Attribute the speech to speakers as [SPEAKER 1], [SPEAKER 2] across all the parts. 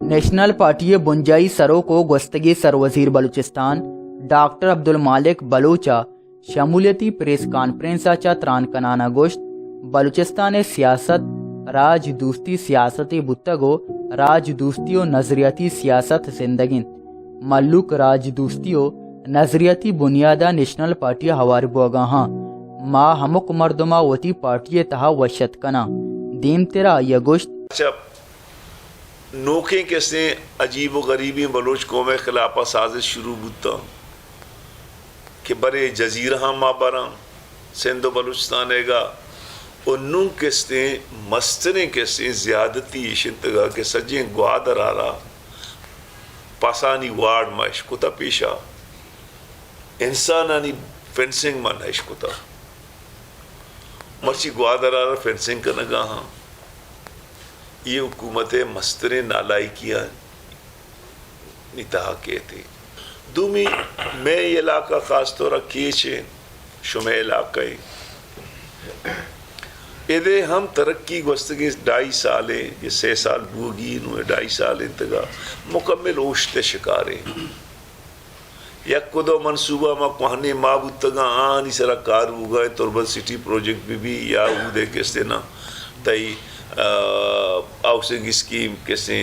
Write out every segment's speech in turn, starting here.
[SPEAKER 1] national party بنجائی سرو کو گستگی سروزیر بلوچستان ڈاکٹر عبدالمالک بلوچا شمولیتی پریس کانفرنس چا تران کنانا گوشت بلوچستان سیاست راج دوستی سیاستی بتگو راج دوستی و نظریاتی سیاست زندگین ملوک راج دوستی و نظریاتی بنیادہ نیشنل پارٹی ہوار بوگا ہاں ما ہمک مردما وتی پارٹی تہا وشت کنا دیم تیرا یہ گوشت
[SPEAKER 2] نوکیں کیسے عجیب و غریبی بلوچ قوم خلافہ سازش شروع بودتا کہ برے جزیرہ ماں براں سندھ و بلوچستان گا انہوں کیسے مستریں کیسے زیادتی شنتگا کے سجیں گوادر آرا پاسانی وارڈ ما اشکتا پیشا انسانانی فینسنگ ما اشکتا مرچی گوادر آرا فینسنگ کرنگا ہاں یہ حکومت مستریں نالائی کیا نتہا کہتے دومی میں یہ علاقہ خاص طور کیچے شمع علاقہ ادھے ہم ترقی گوستگی 2.5 سالیں یہ 6 سال بوگی انہوں 2.5 سال انتگا مکمل اوشتے شکارے یک کدو منصوبہ ما کوہنے مابوتگا آنی سرا کار ہوگا تربت سٹی پروجیکٹ بھی یا اودے کستے نا تائی ہاؤسنگ اسکیم کیسے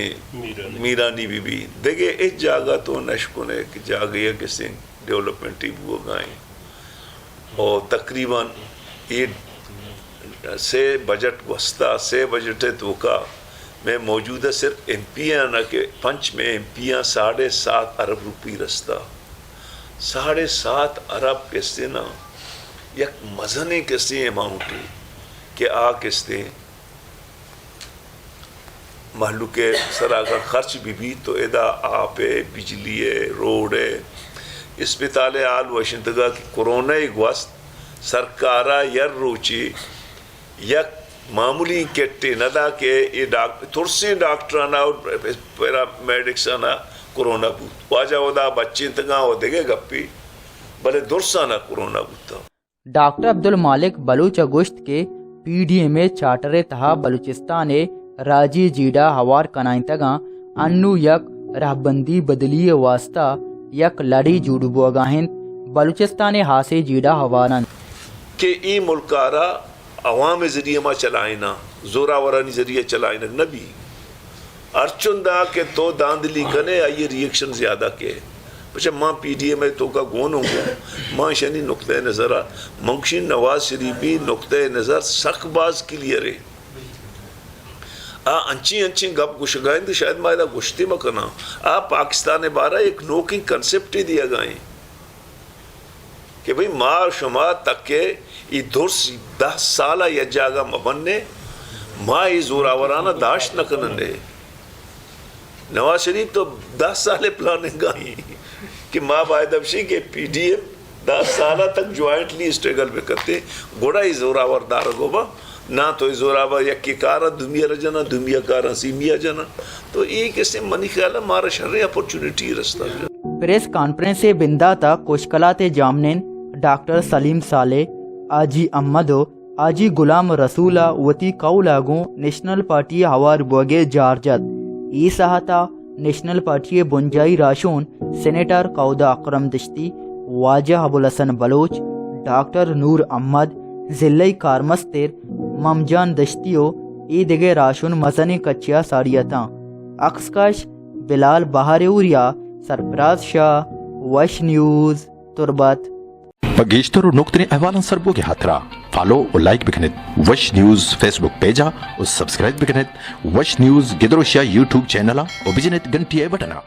[SPEAKER 2] میرانی بھی دیکھے اس جاگہ تو نشکن ہے کہ جاگہ کیسے ڈیولپمنٹی بھی گائیں اور تقریباً سے بجٹ وسطہ سے بجٹ توکا میں موجودہ صرف ایم پی آنا کہ پنچ میں ایم پی آن 7.5 ارب روپی رستا 7.5 ارب کیسے نا یک مزنے کیسے اماؤنٹی کہ آ کیسے محلو کے سرا کا خرچ بھی تو ادا آپ ہے بجلی ہے روڈ ہے اسپتال آل وشنتگا کی کرونا گوست سرکارہ یر روچی یک معمولی کٹے ندا کے ترسیں ڈاکٹرانا اور پیرامیڈکسانا کرونا بود واجہ ودا بچے انتگاں ہو دے گپی بلے درسانا کرونا بودتا
[SPEAKER 1] ڈاکٹر عبدالمالک بلوچ گوشت کے پی ڈی ایم چارٹر تہا بلوچستان راجی جیڈا ہوار کنائن تگاں انو یک رہبندی بدلی واسطہ یک لڑی جوڑ بوگاہن بلوچستان ہاسے جیڈا ہوارن
[SPEAKER 2] کہ ای ملکارا عوام ذریعہ ما چلائنا زوراورانی ذریعہ چلائنا نبی ارچن دا کہ تو داندلی کنے آئیے ریئیکشن زیادہ کے بچہ ماں پی ڈی ایم تو کا گون ہوں گا ماں شنی نقطہ نظر منشین نواز شریفی نقطہ نظر سخ باز کلیئر ہے انچی گپ گوش گائیں تو شاید مائدہ گوشتی مکنا پاکستان بارہ ایک نوکنگ کنسپٹ ہی دیا گائیں کہ بھئی مار شما تک کہ یہ درس 10 سالہ یا جاگہ مبننے ماں یہ زوراورانہ داشت نہ کنندے نواز شریف تو 10 سالے پلاننگ گائیں کہ ماں باید ابشی کہ پی ڈی ایم 10 سالہ تک جوائنٹلی اسٹریگل میں کرتے گوڑا ہی زوراور دارگو با نہ تو زوراور یکی کارا دنیا رجنا دنیا کارا سیمیا جنا تو ایک اسے منی خیالہ مارا شرعی اپورچونٹی رستا
[SPEAKER 1] پریس کانفرنس سے بندہ تا کوشکلات جامنین ڈاکٹر سلیم صالح آجی احمدو آجی غلام رسولہ وتی قولاگوں نیشنل پارٹی ہوار بوگے جارجت ای سہتا نیشنل پارٹی بنجائی راشون سینیٹر قودہ اکرم دشتی واجہ ابوالحسن بلوچ ڈاکٹر نور احمد ضلعی کارمستر ممجان دشتیو ای دگے راشون مزنی کچیا ساڑیتاں اکسکش بلال بہاروریا سرفراز شاہ وش نیوز تربت
[SPEAKER 3] پگیشتر و نقطۂ احوالان سربو کے ہاتھرا فالو و لائک بکنت وش نیوز فیس بک پیجا و سبسکرائب بکنت وش نیوز گدروشیا یوٹیوب چینلا و بجنت گنٹی بٹنا